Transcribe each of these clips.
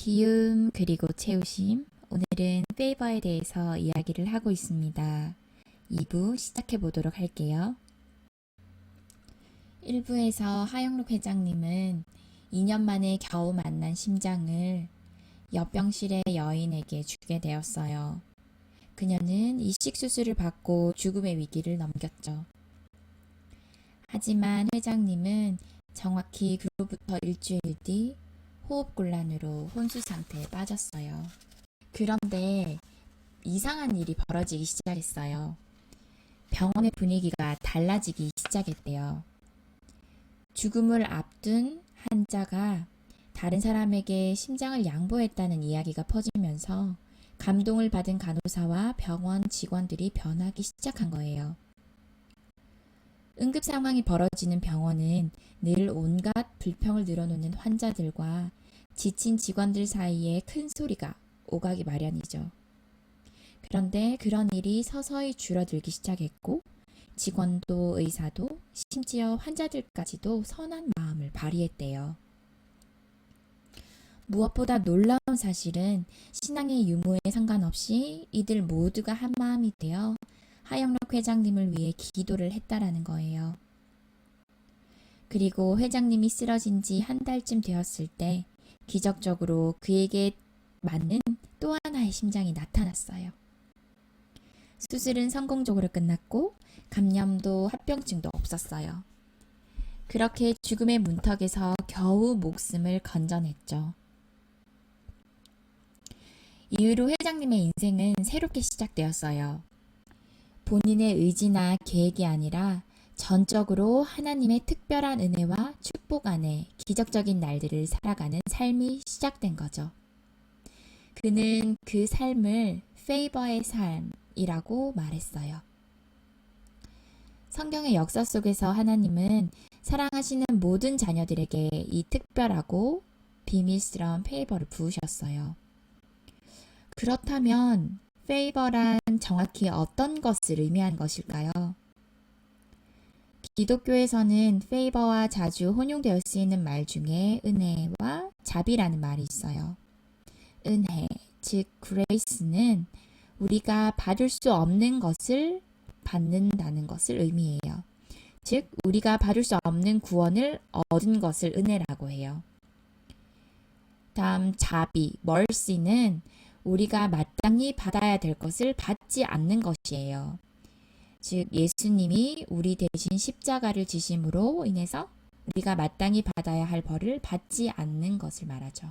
비움 그리고 채우심. 오늘은 페이버에 대해서 이야기를 하고 있습니다. 2부 시작해 보도록 할게요. 1부에서 하영록 회장님은 2년 만에 겨우 만난 심장을 옆병실의 여인에게 주게 되었어요. 그녀는 이식 수술을 받고 죽음의 위기를 넘겼죠. 하지만 회장님은 정확히 그로부터 일주일 뒤 호흡곤란으로 혼수 상태에 빠졌어요. 그런데 이상한 일이 벌어지기 시작했어요. 병원의 분위기가 달라지기 시작했대요. 죽음을 앞둔 환자가 다른 사람에게 심장을 양보했다는 이야기가 퍼지면서 감동을 받은 간호사와 병원 직원들이 변하기 시작한 거예요. 응급 상황이 벌어지는 병원은 늘 온갖 불평을 늘어놓는 환자들과 지친 직원들 사이에 큰 소리가 오가기 마련이죠. 그런데 그런 일이 서서히 줄어들기 시작했고 직원도 의사도 심지어 환자들까지도 선한 마음을 발휘했대요. 무엇보다 놀라운 사실은 신앙의 유무에 상관없이 이들 모두가 한 마음이 되어 하영록 회장님을 위해 기도를 했다라는 거예요. 그리고 회장님이 쓰러진 지 한 달쯤 되었을 때 기적적으로 그에게 맞는 또 하나의 심장이 나타났어요. 수술은 성공적으로 끝났고 감염도 합병증도 없었어요. 그렇게 죽음의 문턱에서 겨우 목숨을 건져냈죠. 이후로 회장님의 인생은 새롭게 시작되었어요. 본인의 의지나 계획이 아니라 전적으로 하나님의 특별한 은혜와 축복 안에 기적적인 날들을 살아가는 삶이 시작된 거죠. 그는 그 삶을 페이버의 삶이라고 말했어요. 성경의 역사 속에서 하나님은 사랑하시는 모든 자녀들에게 이 특별하고 비밀스러운 페이버를 부으셨어요. 그렇다면 페이버란 정확히 어떤 것을 의미하는 것일까요? 기독교에서는 페이버와 자주 혼용되어 쓰이는 말 중에 은혜와 자비라는 말이 있어요. 은혜, 즉 그레이스는 우리가 받을 수 없는 것을 받는다는 것을 의미해요. 즉 우리가 받을 수 없는 구원을 얻은 것을 은혜라고 해요. 다음 자비, mercy는 우리가 마땅히 받아야 될 것을 받지 않는 것이에요. 즉 예수님이 우리 대신 십자가를 지심으로 인해서 우리가 마땅히 받아야 할 벌을 받지 않는 것을 말하죠.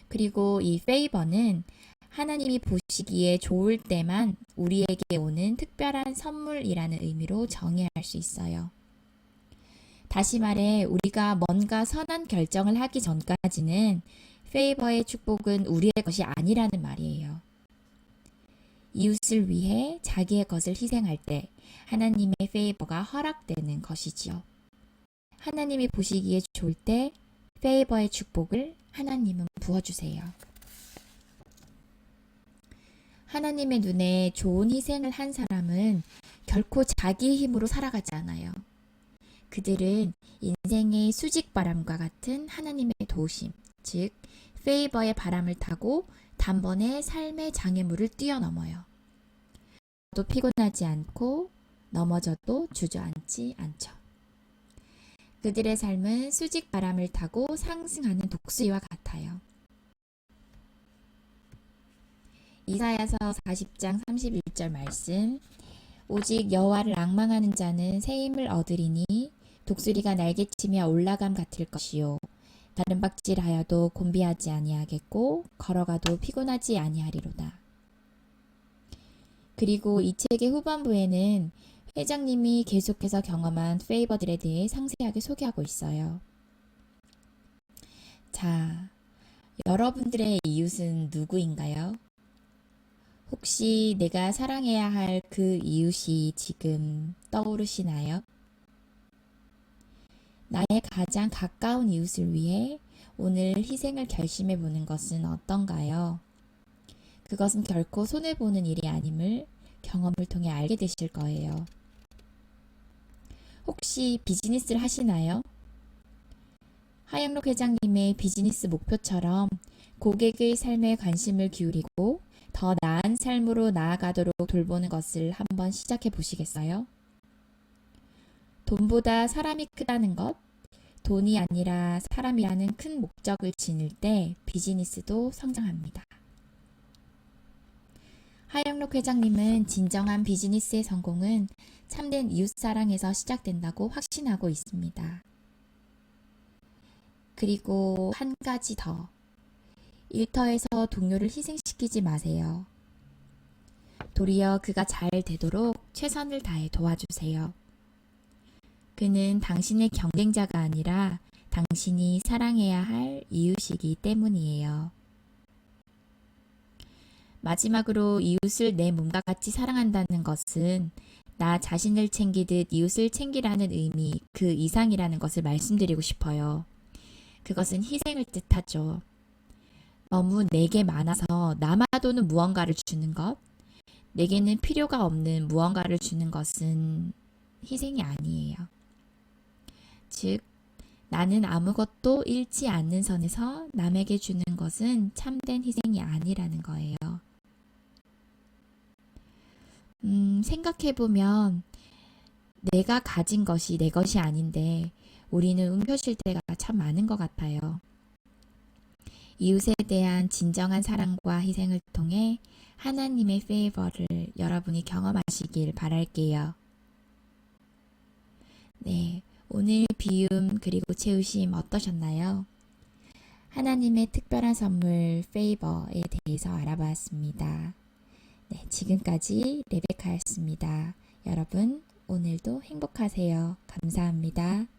그리고 이 페이버는 하나님이 보시기에 좋을 때만 우리에게 오는 특별한 선물이라는 의미로 정의할 수 있어요. 다시 말해 우리가 뭔가 선한 결정을 하기 전까지는 페이버의 축복은 우리의 것이 아니라는 말이에요. 이웃을 위해 자기의 것을 희생할 때 하나님의 페이버가 허락되는 것이지요. 하나님이 보시기에 좋을 때 페이버의 축복을 하나님은 부어주세요. 하나님의 눈에 좋은 희생을 한 사람은 결코 자기 힘으로 살아가지 않아요. 그들은 인생의 수직바람과 같은 하나님의 도우심, 즉 페이버의 바람을 타고 단번에 삶의 장애물을 뛰어넘어요. 또 피곤하지 않고 넘어져도 주저앉지 않죠. 그들의 삶은 수직바람을 타고 상승하는 독수리와 같아요. 이사야서 40장 31절 말씀 오직 여호와를 앙망하는 자는 새 힘을 얻으리니 독수리가 날개치며 올라감 같을 것이요 다름박질하여도 곤비하지 아니하겠고 걸어가도 피곤하지 아니하리로다. 그리고 이 책의 후반부에는 회장님이 계속해서 경험한 페이버들에 대해 상세하게 소개하고 있어요. 자, 여러분들의 이웃은 누구인가요? 혹시 내가 사랑해야 할 그 이웃이 지금 떠오르시나요? 나의 가장 가까운 이웃을 위해 오늘 희생을 결심해 보는 것은 어떤가요? 그것은 결코 손해보는 일이 아님을 경험을 통해 알게 되실 거예요. 혹시 비즈니스를 하시나요? 하영록 회장님의 비즈니스 목표처럼 고객의 삶에 관심을 기울이고 더 나은 삶으로 나아가도록 돌보는 것을 한번 시작해 보시겠어요? 돈보다 사람이 크다는 것, 돈이 아니라 사람이라는 큰 목적을 지닐 때 비즈니스도 성장합니다. 하영록 회장님은 진정한 비즈니스의 성공은 참된 이웃사랑에서 시작된다고 확신하고 있습니다. 그리고 한 가지 더. 일터에서 동료를 희생시키지 마세요. 도리어 그가 잘 되도록 최선을 다해 도와주세요. 그는 당신의 경쟁자가 아니라 당신이 사랑해야 할 이웃이기 때문이에요. 마지막으로 이웃을 내 몸과 같이 사랑한다는 것은 나 자신을 챙기듯 이웃을 챙기라는 의미 그 이상이라는 것을 말씀드리고 싶어요. 그것은 희생을 뜻하죠. 너무 내게 많아서 남아도는 무언가를 주는 것, 내게는 필요가 없는 무언가를 주는 것은 희생이 아니에요. 즉, 나는 아무것도 잃지 않는 선에서 남에게 주는 것은 참된 희생이 아니라는 거예요. 생각해보면 내가 가진 것이 내 것이 아닌데 우리는 움켜쥘 때가 참 많은 것 같아요. 이웃에 대한 진정한 사랑과 희생을 통해 하나님의 페이버를 여러분이 경험하시길 바랄게요. 네, 오늘 비움 그리고 채우심 어떠셨나요? 하나님의 특별한 선물 페이버에 대해서 알아봤습니다. 네, 지금까지 레베카였습니다. 여러분, 오늘도 행복하세요. 감사합니다.